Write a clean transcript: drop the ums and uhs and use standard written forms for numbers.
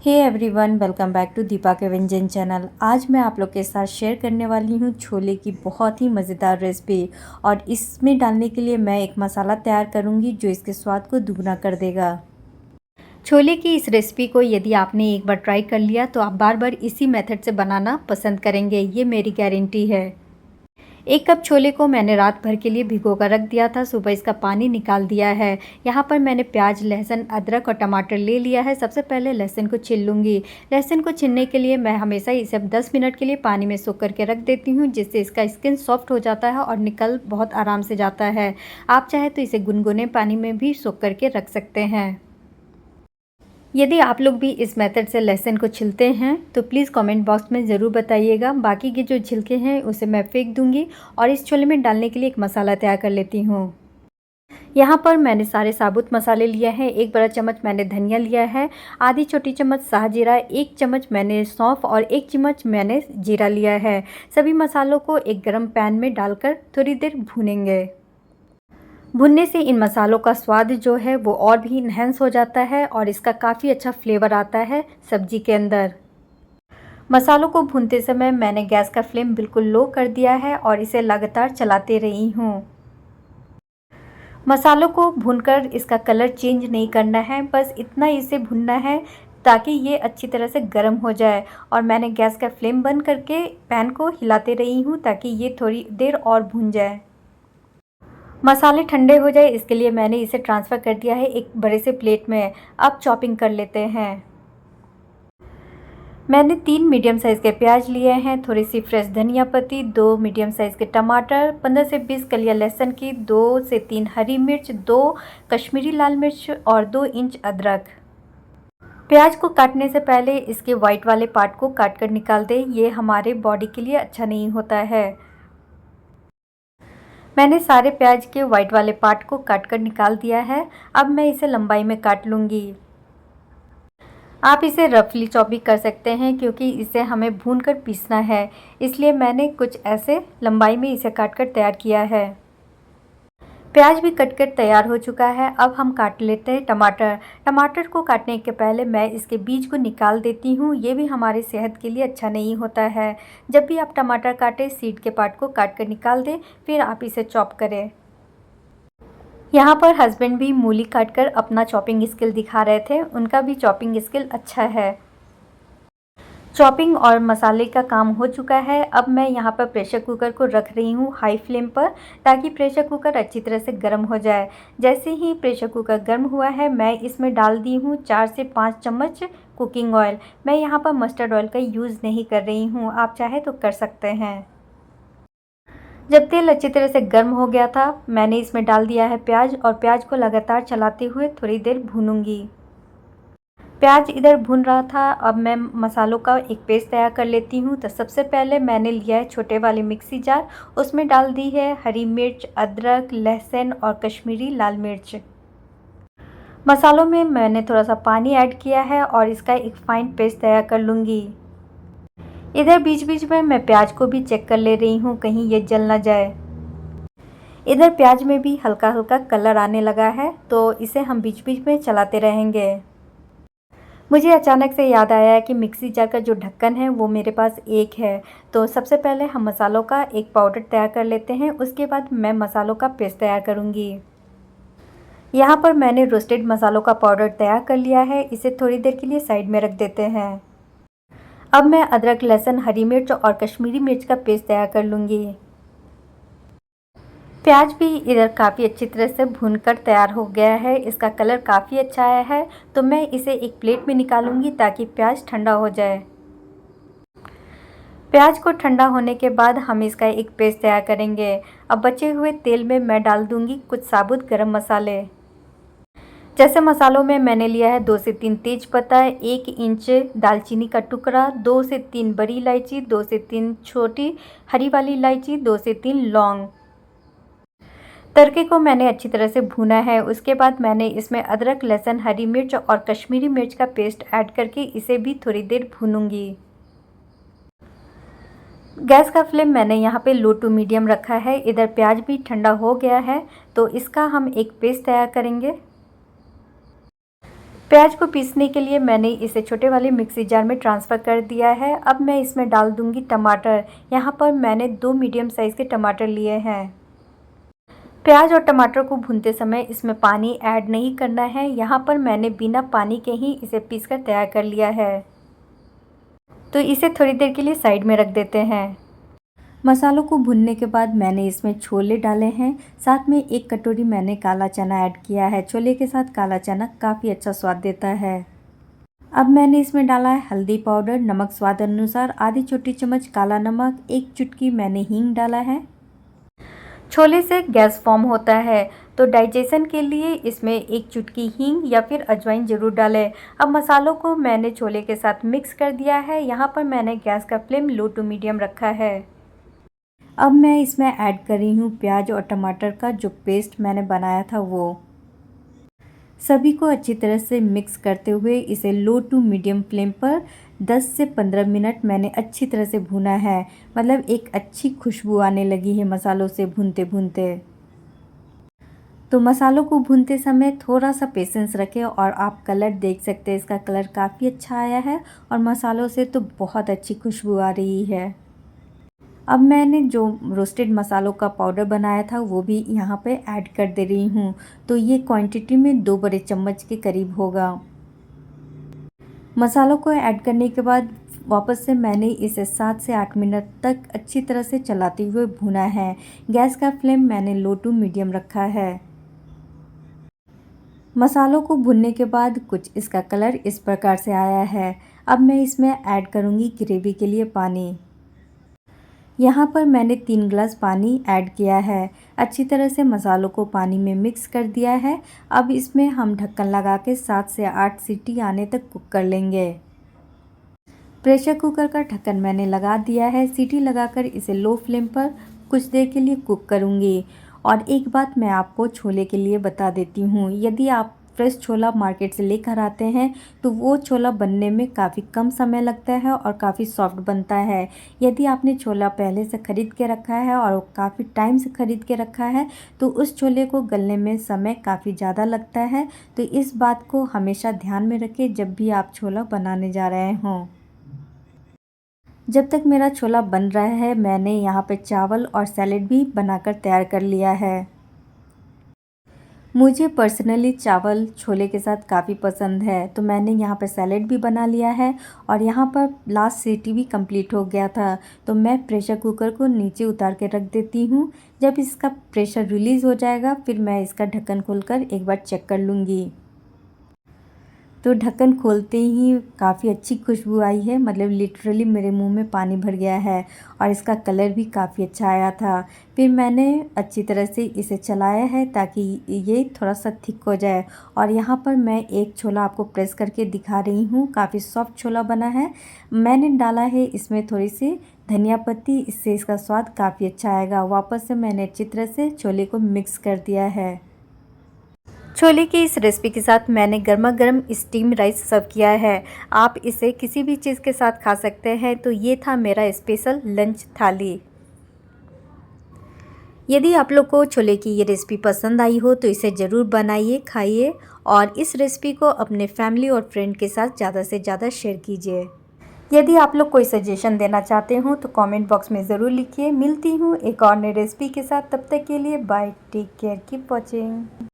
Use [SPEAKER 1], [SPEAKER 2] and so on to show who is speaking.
[SPEAKER 1] Hey everyone, welcome back to Deepa के व्यंजन channel. आज मैं आप लोग के साथ शेयर करने वाली हूँ छोले की बहुत ही मज़ेदार रेसिपी। और इसमें डालने के लिए मैं एक मसाला तैयार करूँगी जो इसके स्वाद को दुगना कर देगा। छोले की इस रेसिपी को यदि आपने एक बार ट्राई कर लिया तो आप बार बार इसी मेथड से बनाना पसंद करेंगे, ये मेरी गारंटी है। 1 कप छोले को मैंने रात भर के लिए भिगो कर रख दिया था। सुबह इसका पानी निकाल दिया है। यहाँ पर मैंने प्याज, लहसुन, अदरक और टमाटर ले लिया है। सबसे पहले लहसुन को छील लूँगी। लहसुन को छीलने के लिए मैं हमेशा इसे 10 मिनट के लिए पानी में सोख करके रख देती हूँ, जिससे इसका स्किन सॉफ्ट हो जाता है और निकल बहुत आराम से जाता है। आप चाहे तो इसे गुनगुने पानी में भी सोख करके रख सकते हैं। यदि आप लोग भी इस मेथड से लहसुन को छीलते हैं तो प्लीज़ कमेंट बॉक्स में ज़रूर बताइएगा। बाकी के जो छिलके हैं उसे मैं फेंक दूंगी और इस छोले में डालने के लिए एक मसाला तैयार कर लेती हूँ। यहाँ पर मैंने सारे साबुत मसाले लिए हैं। 1 बड़ा चम्मच मैंने धनिया लिया है, आधी छोटी चम्मच साहजीरा, 1 चम्मच मैंने सौंफ और 1 चम्मच मैंने जीरा लिया है। सभी मसालों को एक गरम पैन में डालकर थोड़ी देर भूनेंगे। भुनने से इन मसालों का स्वाद जो है वो और भी इन्हेंस हो जाता है और इसका काफ़ी अच्छा फ्लेवर आता है सब्जी के अंदर। मसालों को भूनते समय मैंने गैस का फ्लेम बिल्कुल लो कर दिया है और इसे लगातार चलाते रही हूँ। मसालों को भूनकर इसका कलर चेंज नहीं करना है, बस इतना इसे भुनना है ताकि ये अच्छी तरह से गर्म हो जाए। और मैंने गैस का फ्लेम बंद करके पैन को हिलाते रही हूँ ताकि ये थोड़ी देर और भुन जाए। मसाले ठंडे हो जाए इसके लिए मैंने इसे ट्रांसफ़र कर दिया है एक बड़े से प्लेट में। अब चॉपिंग कर लेते हैं। मैंने 3 मीडियम साइज़ के प्याज लिए हैं, थोड़ी सी फ्रेश धनिया पत्ती, 2 मीडियम साइज़ के टमाटर, 15 से 20 कलियां लहसुन की, 2 से 3 हरी मिर्च, 2 कश्मीरी लाल मिर्च और 2 इंच अदरक। प्याज को काटने से पहले इसके वाइट वाले पार्ट को काट कर निकाल दें, ये हमारे बॉडी के लिए अच्छा नहीं होता है। मैंने सारे प्याज के वाइट वाले पार्ट को काट कर निकाल दिया है। अब मैं इसे लंबाई में काट लूँगी। आप इसे रफली चॉप भी कर सकते हैं क्योंकि इसे हमें भूनकर पीसना है, इसलिए मैंने कुछ ऐसे लंबाई में इसे काट कर तैयार किया है। प्याज भी कटकर तैयार हो चुका है। अब हम काट लेते हैं टमाटर। टमाटर को काटने के पहले मैं इसके बीज को निकाल देती हूँ, ये भी हमारी सेहत के लिए अच्छा नहीं होता है। जब भी आप टमाटर काटें सीड के पार्ट को काट कर निकाल दें, फिर आप इसे चॉप करें। यहाँ पर हस्बैंड भी मूली काटकर अपना चॉपिंग स्किल दिखा रहे थे, उनका भी चॉपिंग स्किल अच्छा है। चॉपिंग और मसाले का काम हो चुका है। अब मैं यहाँ पर प्रेशर कुकर को रख रही हूँ हाई फ्लेम पर, ताकि प्रेशर कुकर अच्छी तरह से गर्म हो जाए। जैसे ही प्रेशर कुकर गर्म हुआ है मैं इसमें डाल दी हूँ 4 से 5 चम्मच कुकिंग ऑयल। मैं यहाँ पर मस्टर्ड ऑयल का यूज़ नहीं कर रही हूँ, आप चाहे तो कर सकते हैं। जब तेल अच्छी तरह से गर्म हो गया था मैंने इसमें डाल दिया है प्याज और प्याज को लगातार चलाते हुए थोड़ी देर भूनूंगी। प्याज इधर भून रहा था, अब मैं मसालों का एक पेस्ट तैयार कर लेती हूँ। तो सबसे पहले मैंने लिया है छोटे वाले मिक्सी जार, उसमें डाल दी है हरी मिर्च, अदरक, लहसुन और कश्मीरी लाल मिर्च। मसालों में मैंने थोड़ा सा पानी ऐड किया है और इसका एक फाइन पेस्ट तैयार कर लूँगी। इधर बीच बीच में मैं प्याज को भी चेक कर ले रही हूँ, कहीं ये जल ना जाए। इधर प्याज में भी हल्का हल्का कलर आने लगा है, तो इसे हम बीच बीच में चलाते रहेंगे। मुझे अचानक से याद आया कि मिक्सी जार का जो ढक्कन है वो मेरे पास एक है, तो सबसे पहले हम मसालों का एक पाउडर तैयार कर लेते हैं, उसके बाद मैं मसालों का पेस्ट तैयार करूँगी। यहाँ पर मैंने रोस्टेड मसालों का पाउडर तैयार कर लिया है, इसे थोड़ी देर के लिए साइड में रख देते हैं। अब मैं अदरक, लहसुन, हरी मिर्च और कश्मीरी मिर्च का पेस्ट तैयार कर लूँगी। प्याज भी इधर काफ़ी अच्छी तरह से भूनकर तैयार हो गया है, इसका कलर काफ़ी अच्छा आया है, तो मैं इसे एक प्लेट में निकालूंगी ताकि प्याज ठंडा हो जाए। प्याज को ठंडा होने के बाद हम इसका एक पेस्ट तैयार करेंगे। अब बचे हुए तेल में मैं डाल दूंगी कुछ साबुत गरम मसाले। जैसे मसालों में मैंने लिया है 2 से 3 तेज पत्ता, 1 इंच दालचीनी का टुकड़ा, 2 से 3 बड़ी इलायची, 2 से 3 छोटी हरी वाली इलायची, 2 से 3 लौंग। तड़के को मैंने अच्छी तरह से भूना है। उसके बाद मैंने इसमें अदरक, लहसुन, हरी मिर्च और कश्मीरी मिर्च का पेस्ट ऐड करके इसे भी थोड़ी देर भूनूंगी। गैस का फ्लेम मैंने यहाँ पे लो टू मीडियम रखा है। इधर प्याज भी ठंडा हो गया है, तो इसका हम एक पेस्ट तैयार करेंगे। प्याज को पीसने के लिए मैंने इसे छोटे वाले मिक्सी जार में ट्रांसफ़र कर दिया है। अब मैं इसमें डाल दूंगी टमाटर। यहाँ पर मैंने 2 मीडियम साइज़ के टमाटर लिए हैं। प्याज और टमाटर को भूनते समय इसमें पानी ऐड नहीं करना है। यहाँ पर मैंने बिना पानी के ही इसे पीसकर तैयार कर लिया है। तो इसे थोड़ी देर के लिए साइड में रख देते हैं। मसालों को भुनने के बाद मैंने इसमें छोले डाले हैं। साथ में 1 कटोरी मैंने काला चना ऐड किया है। छोले के साथ काला चना काफ़ी अच्छा स्वाद देता है। अब मैंने इसमें डाला है हल्दी पाउडर, नमक स्वाद अनुसार, आधी छोटी चम्मच काला नमक, 1 चुटकी मैंने हींग डाला है। छोले से गैस फॉर्म होता है तो डाइजेशन के लिए इसमें 1 चुटकी हींग या फिर अजवाइन ज़रूर डालें। अब मसालों को मैंने छोले के साथ मिक्स कर दिया है। यहाँ पर मैंने गैस का फ्लेम लो टू मीडियम रखा है। अब मैं इसमें ऐड कर रही हूँ प्याज और टमाटर का जो पेस्ट मैंने बनाया था वो। सभी को अच्छी तरह से मिक्स करते हुए इसे लो टू मीडियम फ्लेम पर 10 से 15 मिनट मैंने अच्छी तरह से भुना है। मतलब एक अच्छी खुशबू आने लगी है मसालों से भूनते भूनते। तो मसालों को भूनते समय थोड़ा सा पेशेंस रखें और आप कलर देख सकते हैं, इसका कलर काफ़ी अच्छा आया है और मसालों से तो बहुत अच्छी खुशबू आ रही है। अब मैंने जो रोस्टेड मसालों का पाउडर बनाया था वो भी यहाँ पे ऐड कर दे रही हूँ। तो ये क्वांटिटी में 2 बड़े चम्मच के करीब होगा। मसालों को ऐड करने के बाद वापस से मैंने इसे 7 से 8 मिनट तक अच्छी तरह से चलाते हुए भुना है। गैस का फ्लेम मैंने लो टू मीडियम रखा है। मसालों को भुनने के बाद कुछ इसका कलर इस प्रकार से आया है। अब मैं इसमें ऐड करूँगी ग्रेवी के लिए पानी। यहाँ पर मैंने 3 गिलास पानी ऐड किया है। अच्छी तरह से मसालों को पानी में मिक्स कर दिया है। अब इसमें हम ढक्कन लगा के 7 से 8 सीटी आने तक कुक कर लेंगे। प्रेशर कुकर का ढक्कन मैंने लगा दिया है। सीटी लगाकर इसे लो फ्लेम पर कुछ देर के लिए कुक करूँगी। और एक बात मैं आपको छोले के लिए बता देती हूँ, यदि आप फ्रेश छोला मार्केट से लेकर आते हैं तो वो छोला बनने में काफ़ी कम समय लगता है और काफ़ी सॉफ्ट बनता है। यदि आपने छोला पहले से ख़रीद के रखा है और काफ़ी टाइम से ख़रीद के रखा है तो उस छोले को गलने में समय काफ़ी ज़्यादा लगता है। तो इस बात को हमेशा ध्यान में रखें जब भी आप छोला बनाने जा रहे हों। जब तक मेरा छोला बन रहा है मैंने यहाँ पे चावल और सैलेड भी बनाकर तैयार कर लिया है। मुझे पर्सनली चावल छोले के साथ काफ़ी पसंद है तो मैंने यहाँ पर सैलेड भी बना लिया है और यहाँ पर लास्ट सीटी भी कंप्लीट हो गया था। तो मैं प्रेशर कुकर को नीचे उतार के रख देती हूँ। जब इसका प्रेशर रिलीज़ हो जाएगा फिर मैं इसका ढक्कन खोलकर एक बार चेक कर लूँगी। तो ढक्कन खोलते ही काफ़ी अच्छी खुशबू आई है। मतलब लिटरली मेरे मुंह में पानी भर गया है और इसका कलर भी काफ़ी अच्छा आया था। फिर मैंने अच्छी तरह से इसे चलाया है ताकि ये थोड़ा सा थिक हो जाए। और यहाँ पर मैं एक छोला आपको प्रेस करके दिखा रही हूँ। काफ़ी सॉफ्ट छोला बना है। मैंने डाला है इसमें थोड़ी सी धनिया पत्ती, इससे इसका स्वाद काफ़ी अच्छा आएगा। वापस से मैंने अच्छी तरह से छोले को मिक्स कर दिया है। छोले की इस रेसिपी के साथ मैंने गर्मा गर्म स्टीम राइस सर्व किया है। आप इसे किसी भी चीज़ के साथ खा सकते हैं। तो ये था मेरा स्पेशल लंच थाली। यदि आप लोग को छोले की ये रेसिपी पसंद आई हो तो इसे ज़रूर बनाइए, खाइए और इस रेसिपी को अपने फैमिली और फ्रेंड के साथ ज़्यादा से ज़्यादा शेयर कीजिए। यदि आप लोग कोई सजेशन देना चाहते हो तो कमेंट बॉक्स में ज़रूर लिखिए। मिलती हूँ एक और नई रेसिपी के साथ, तब तक के लिए bye, take care, keep watching.